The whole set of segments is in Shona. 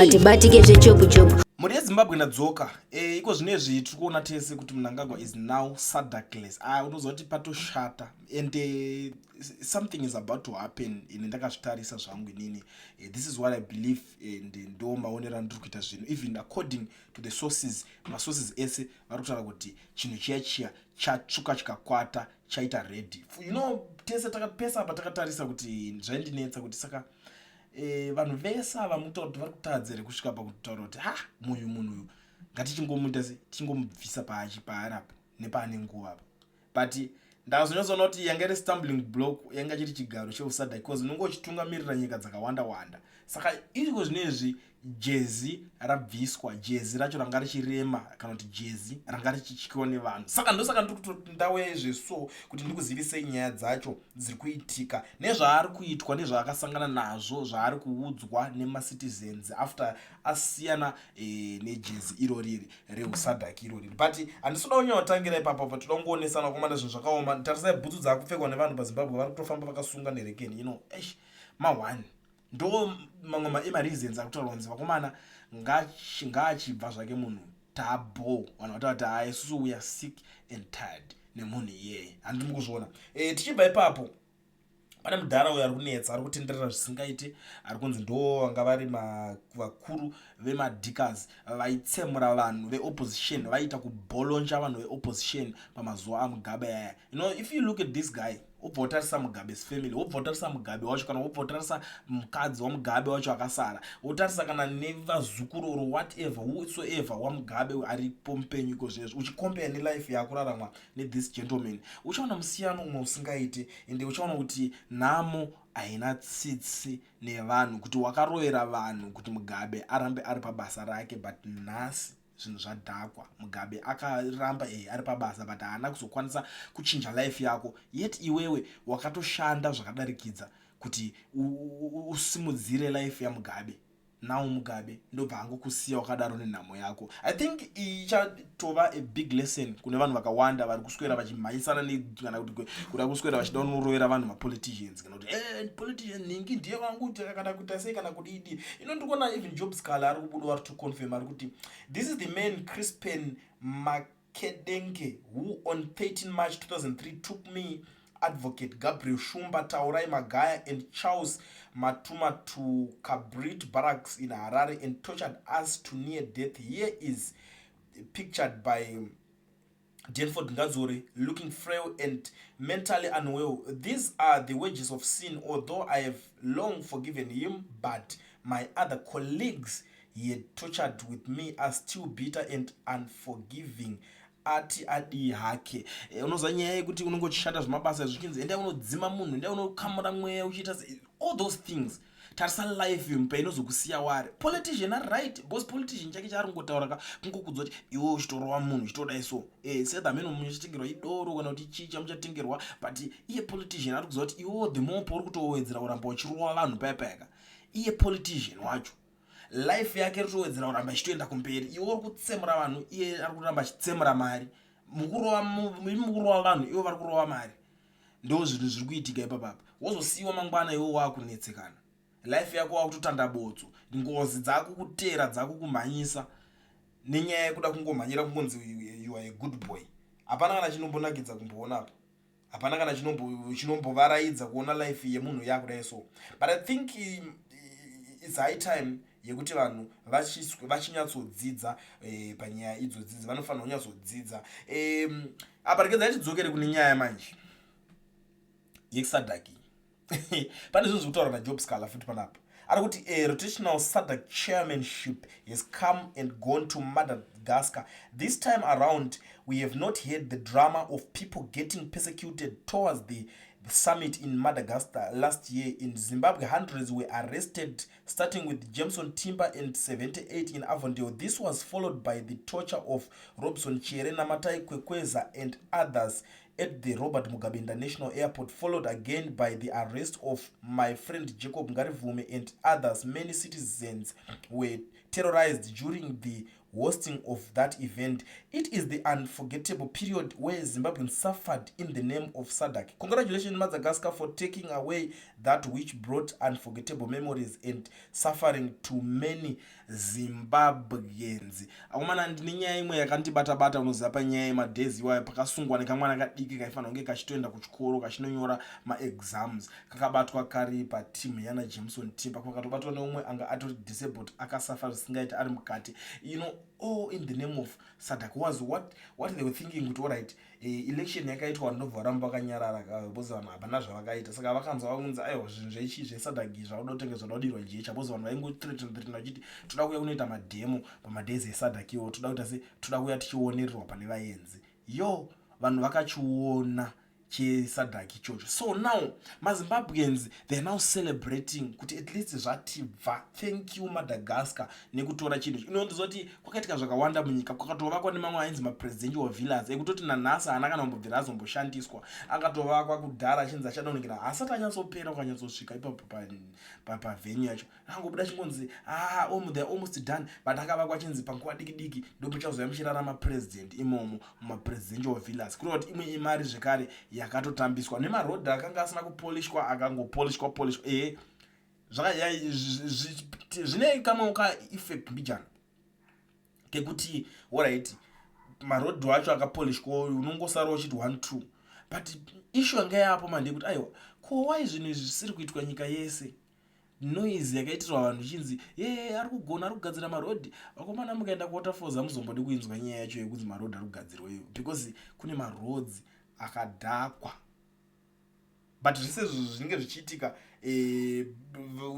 atibatike zvechopu-chopu. Mhuri yeZimbabwe inadzoka iko zvinezvi tiri kuona tese kuti Mnangagwa is now SADC-less. Unoziva kuti patoshata and something is about to happen. Ine ndakazvitarisa zvangu inini. This is what I believe and ndo maonero andiri kuita zvinhu. Even according to the sources, masources ese vari kutaura kuti chinhu chiya chatsvuka chikakwata chaita ready. You know, tese pesa apa takatarisa kuti zvaindinetsa kuti saka vanhu vese ava mutaura kuti vari kutadzira kusvika pakutaura kuti munhu uyu tingomubvisa paari apa nepaane nguva apa. But ndakazonyatsoona kuti yanga iri stumbling block, yanga chiri chigaro cheuSADC because unonge uchitungamirira nyika dzakawanda. Saka iriko zvinezvi jezi rabviswa, jezi racho ranga richirema kana kuti jezi ranga richityiwa nevanhu. Saka ndiri kuti ndauya zveso kuti ndikuzivisei nyaya dzacho dziri kuitika nezvaari kuitwa nezvaakasangana nazvo zvaari kuudzwa nemacitizens after asiyana nejezi iroriri reuSADC iroriri. But handisoda kunyanyotangira ipapo toda kungoonesa kumanda zvinhu zvakaoma. Tarisai bhutsu dzaakupfekwa nevanhu paZimbabwe vari kutofamba vakasunga nerekeni. You know, mawani ndo mamwe mareasons akutaura kunzi vakomana ngachibva zvake munhu tabo vanhu vatava kuti isusu we are sick and tired nemunhu iyeye. Handiri mukuzviona. Tichibva ipapo pane mudhara uyo ari kunetsa, ari kutenderera zvisingaiti, ari kunzi ndo vanga vari vakuru vemadikers vaitsemura vanhu veopposition, vaita kubolonja vanhu veopposition pamazuva aMugabe yaya. You know, if you look at this guy, wobva utarisa Mugabe's family, wobva utarisa Mugabe wacho kana wobva utarisa mukadzi waMugabe wacho akasara, wotarisa kana nevazukuru or whatever whosoever waMugabe aripo mupenyu iko zvezvo, uchikompare nelife yakurarama nethis gentleman, uchaona musiyano umwe usingaiti. Ende uchaona kuti nhamo haina tsitsi nevanhu, kuti wakarovera vanhu kuti Mugabe arambe ari pabasa rake. But nhasi zvinhu zvadhakwa, Mugabe akaramba ari pabasa but haana kuzokwanisa kuchinja life yako. Yet iwewe wakatoshanda zvakadarikidza kuti usimudzire life yaMugabe. Now Mugabe ndobva angokusiya wakadaro nenhamo yako. I think ichatova a big lesson kune vanhu vakawanda vari kuswera vachimhanyisana kana kuti kuda kuswera vachida kunorovera vanhu mapoliticians kana kuti politician ningi ndiye wangu kana kuita sei kana kudidi. Ndikuona even Job Scala ari kubuda vari to confirm ari kuti this is the man Crispin Makedenge who on 13 March 2003 took me, Advocate Gabriel Shumba, Taurai Magaya and Charles Matuma to Kabrit barracks in Harare and tortured us to near death. Here is pictured by Denford Ngazuri looking frail and mentally unwell. These are the wages of sin. Although I have long forgiven him, but my other colleagues he had tortured with me are still bitter and unforgiving. Ati adi hake. Unoza nyaya yekuti unongo uchishanda zvemabasa zvichinzi enda unodzima munhu, enda unokamura mweya uchiita all those things. Tarisa life yempa inozokusiya wari. Politician are right, because politician chake chaari kungotaura kungokudzwa kuti iwe uchitorova munhu uchitoda iso. Sedhameno munhu uchitengerwa idoro kana kuti chicha muchatengerwa, but iye politician ari kuziva kuti iwe the more uri kutowedzera kuramba uchirova vanhu payapayaka. Iye politician wacho life yake ritowedzera kuramba ichitoenda kumberi. Iwe uri kutsemura vanhu, iye ari kuramba achitsemura mari. Mukurova vanhu, iwe vari kurova mari. Ndo zvinhu zviri kuitika ipapapa. Wozosiyiwa mangwana iwe wakunetsekana. Life yako wakutotandabodzwa, ngozi dzakukutera dzakukumhanyisa nenyaya yekuda kungomhanyira kungonzi you are a good boy. Hapana kana chinombonakidza kumboona apa. Hapana kana chinombovaraidza kuona life yemunhu yakudai so. But I think it's high time yekuti vanhu vachinyatsodzidza panyaya idzodzidzi, vanofanira kunyatsodzidza. Apa rekedza tidzokere kune nyaya yamanje yeSADC. Pane zvinhu zvekutaura naJob Scala futi panapa. Ari kuti a rotational SADC chairmanship has come and gone to Madagascar. This time around, we have not heard the drama of people getting persecuted towards the summit in Madagascar last year. In Zimbabwe, hundreds were arrested, starting with Jameson Timber and 78 in Avondale. This was followed by the torture of Robson Chere, Namatai Kwekweza and others at the Robert Mugabe International Airport, followed again by the arrest of my friend Jacob Ngarivume and others. Many citizens were terrorized during the hosting of that event. It is the unforgettable period where Zimbabweans suffered in the name of SADC. Congratulations, Madagascar, for taking away that which brought unforgettable memories and suffering to many Zimbabweans. Akomana ndine nyaya imwe yakandibata unoziva panyaya yemadhezi iwayo pakasungwa nekamwana kadiki kaifanira kunge kachitoenda kuchikoro kachinonyora maexams kakabatwa kari patimu yana Jameson team pakatobatwa neumwe anga atori disabled akasafa zvisingaiti ari mukati. All in the name of SADC was what they were thinking kuti alright, election yakaitwa ndobva varamba vakanyarara boza vanhu hapana zvavakaita saka vakanzwa vakunzi aiwa zvinhu zveichi zvesadhaki zvauda kutenga zvoda kudirwa jecha boza vanhu vaingothreatenthreatena vachiti toda kuuya kunoita madhemo pamadhezi esadhaki iwo toda kuuya tichionererwa pane vaenzi. Vanhu vakachiona chesadhaki ichocho. So now maZimbabweans, they are now celebrating kuti at least zvatibva. Thank you Madagascar nekutora chinhu inonzwa kuti kwakaitika zvakawanda munyika, kwakatovakwa nemamwe ainzi mapresidential villas ekutoti nanhasi haana kana kumbobvira azomboshandiswa, akatovakwa kudhara achinzi achadonekera asati anyatsopera ukanyatsosvika ipapo pavenue yacho angobuda chingonzi they're almost done, but akavakwa achinzi panguva diki ndomuchazoya muchirarama president imomo mumapresidential villas kureva kuti imwe imari zvekare yakatotambiswa nemarodhi akanga asina kupolishwa akangopolishwa zvine kamwe ka effect mbijana kekuti alright marodhi wacho akapolishwa unongosara uchiti 1-2, but issue yanga yapo mande kuti aiwa why zvinhu izvi zvisiri kuitwa nyika yese. Noise yakaitirwa vanhu chinzi ari kugona ari kugadzira marodhi. Vakomana mukaenda kuwaterfalls hamuzombodi kuinzwa nyaya yacho yekuti marodhi ari kugadzirwa iyo because kune marodzi akadhakwa. But zvese zvinenge zvichiitika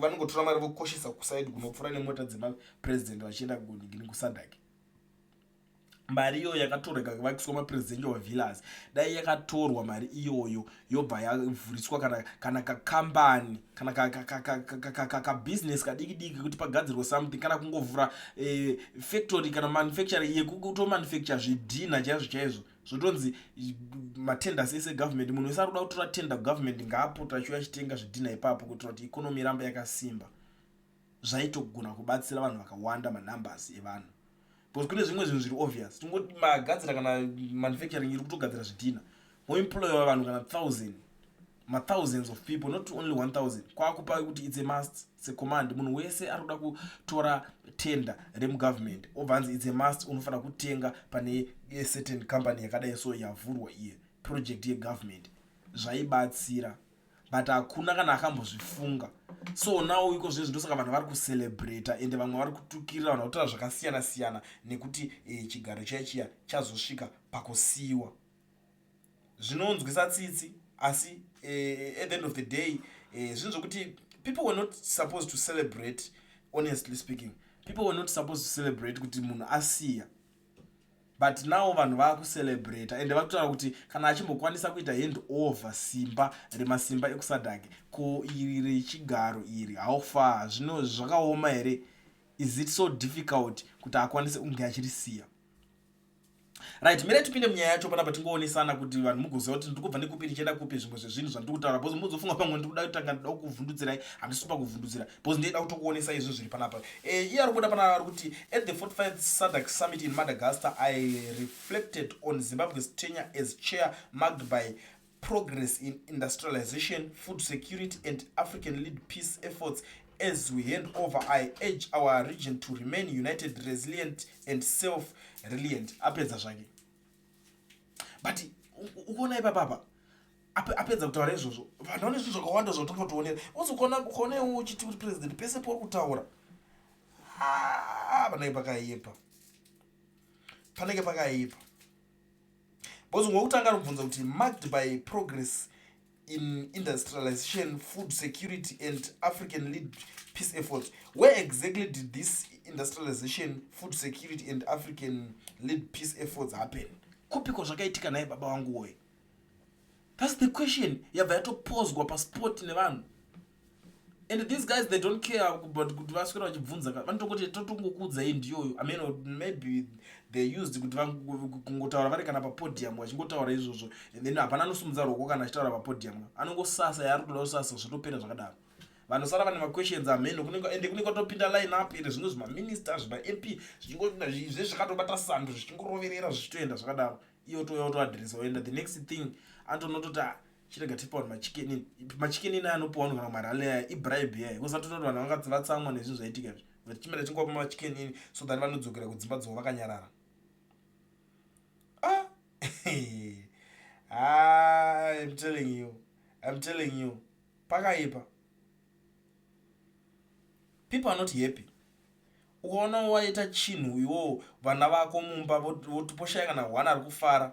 vanongotora mari vokoshesa kusaidi kunopfuura nemota dzemapresident vachienda kusadhaki. Mari iyoyo yakatorwa ikavakiswa mapresidential villas, dai yakatorwa mari iyoyo yobva yavhuriswa kana kakambani kana kabusiness kadiki kuti pagadzirwe something, kana kungovhura factory kana manufacturing yekutomanufacture zvidhina chaizvo zvotonzi matenders ese government. Munhu wese ari kuda kutora tender government ngaapota achiuya achitenga zvidhina ipapo kuitira kuti ikonomi irambe yakasimba. Zvaitogona kubatsira vanhu vakawanda manumbers evanhu. Because kune zvimwe zvinhu zviri obvious. Tungoti magadzira kana manufacturing iri kutogadzira zvidhina, moemploy vanhu kana thousands of people, not only 1000. Kwakupa kuti it's a must, it's a command. Munhu wese ari kuda kutora tender remugovernment obvanzi it's a must, unofanira kutenga pane a certain company yakadai so yavhurwa iye project yegovernment. Zvaibatsira, but hakuna kana akambozvifunga. So now iko zvezvo ndosaka vanhu vari kucelebrate ende vamwe vari kutukirira vanhu kutora zvakasiyana nekuti chigaro chaichiya chazosvika pakusiyiwa. Zvinonzwisa tsitsi asi at the end of the day zvinhu zvokuti people were not supposed to celebrate. Honestly speaking, people were not supposed to celebrate kuti munhu asiya, but now vanhu vakucelebrate ende vakutora kuti kana achimbokwanisa kuita hand over simba remasimba ekusadhaki ko iri rechigaro iri how far zvino zvakaoma here. Is it so difficult kuti akwanise kunge achirisiya? Right, mira tipinde munyaya yacho panapa tingoonesana kuti vanhu mugoziva kuti ndikubva ndikupi ndichienda kupi zvimwe zvezvinhu zvandikutaura because muzofunga pamwe ndikuda kutanga ndida kukuvhundutsirai handisi pa kuvhundutsira because ndinoda kutokuonesa izvo zviri panapa. Iye ari kubuda panapa ari kuti at the 45th SADC summit in Madagascar I reflected on Zimbabwe's tenure as chair marked by progress in industrialization, food security and African-led peace efforts. As we hand over, I urge our region to remain united, resilient and self-reliant. Apedza zvake. But ukoona ipapapa apedza kutaura izvozvo vanhu vane zvinhu zvakawanda zvotanga kutoonera. Uzokuona uchiti kuti president pese pori kutaura panenge pakaipa. Because ngokutanga arikubvunza kuti marked by progress in industrialization, food security and African-led peace efforts. Where exactly did this industrialization, food security and African-led peace efforts happen? Kupiko zvakaitika naye baba wangu woye. That's the question yabva yatopozwa pasport nevanhu. And these guys, they don't care about kuti vaswera vachibvunza vanotongoti totongokudza iyi ndiyoyo. I mean, maybe they used kuti kungotaura vari kana papodium vachingotaura izvozvo and then hapana anosumudza ruoko kana achitaura papodium, anongosasa yaari kuda kusasa zvotopera zvakadaro. vanosara vane maquestions ameno ende kunenge topinda line up ire zvino zvimaminister zvima-mp zvezvikatobata sando zvichingoroverera zvichitoenda zvakadaro iyo toadresa oenda. The next thing antonototi chirega tipa vanhu machikeni ina anopiwa vanhu kana marale aya ibribe yaya kusatototi vanhu vatsamwa nezvinhu zvaitika izvi chimera chingova machikeni ini so that vanodzokera kudzimba dzavo vakanyarara. I'm telling you pakaipa. People are not happy. Ukaona waita chinhu iwo vana vako mumba votoposhaya kana hwana ari kufara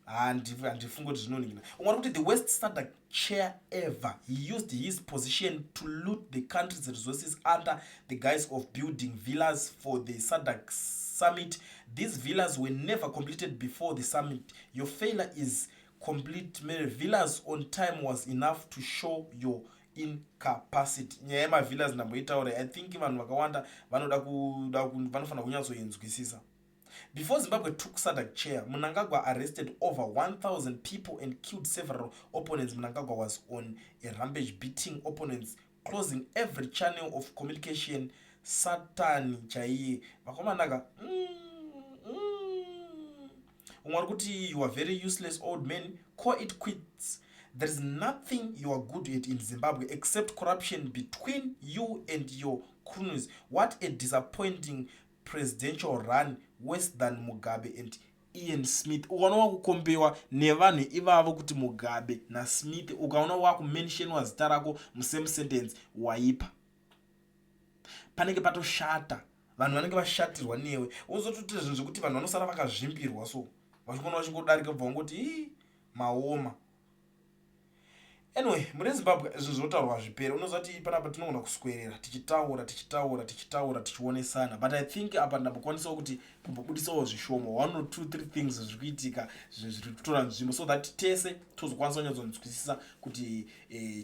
handifunga kuti zvinoningina. Ungari kuti the worst SADC chair ever, he used his position to loot the country's resources under the guise of building villas for the SADC summit. These villas were never completed before the summit. Your failure is complete. Villas on time was enough to show your incapacity. Nyaya yemavillas ndamboitaura. I think vanhu vakawanda vanofana kunyatsoinzwisisa. Before Zimbabwe took SADC chair, Mnangagwa arrested over 1,000 people and killed several opponents. Mnangagwa was on a rampage, beating opponents, closing every channel of communication. Satan chaiye vakomanaga ungarikuti you are very useless old man, call it quits. There is nothing you are good at in Zimbabwe except corruption between you and your cronies. What a disappointing presidential run, worse than Mugabe and Ian Smith. Ukaona wakukombewa nevanhu ivavo kuti Mugabe na Smith, ukaona wakumentionwa zita rako musame sentence, waipa. Panenge patoshata, vanhu vanenge vashatirwa newe. Uzototi zvinhu zvekuti vanhu vanosara vakazvimbirwa so vachikona vachingodarika kubva ngoti maoma. Anyway, muri Zimbabwe izvo zvotaurwa zvipere. Unozoti panapa tinogona kuswerera tichitaura tichionesana, but I think apa ndambokwanisawo kuti kumbobudisawo zvishomo 1 or 2 3 things zviri kuitika zviri kutora nzvimbo so that tese tozokwanisa kunyatsokunzwisisa kuti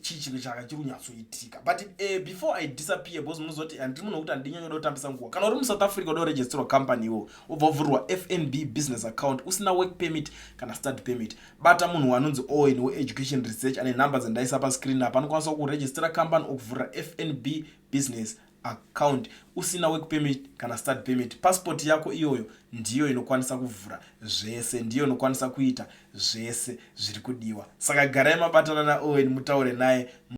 chii chinhu chiri kunyatsoitika. But before I disappear, because munozoti handiri munhu wekuti handinyanyoda kutambisa nguva. Kana uri muSouth Africa uda kuregisterwa company iwo ubva wavhurwa FNB business account usina work permit kana study permit, bata munhu anonzi Owen we-education research ane numbers ndaisa pascreen apa anokwanisa kuregister company okuvhura FNB business account usina work permit kana study permit. Passport yako iyoyo ndiyo inokwanisa kuvhura zvese, ndiyo inokwanisa kuita zvese zviri kudiwa. Saka garai mabatana naOwen mutaure naye.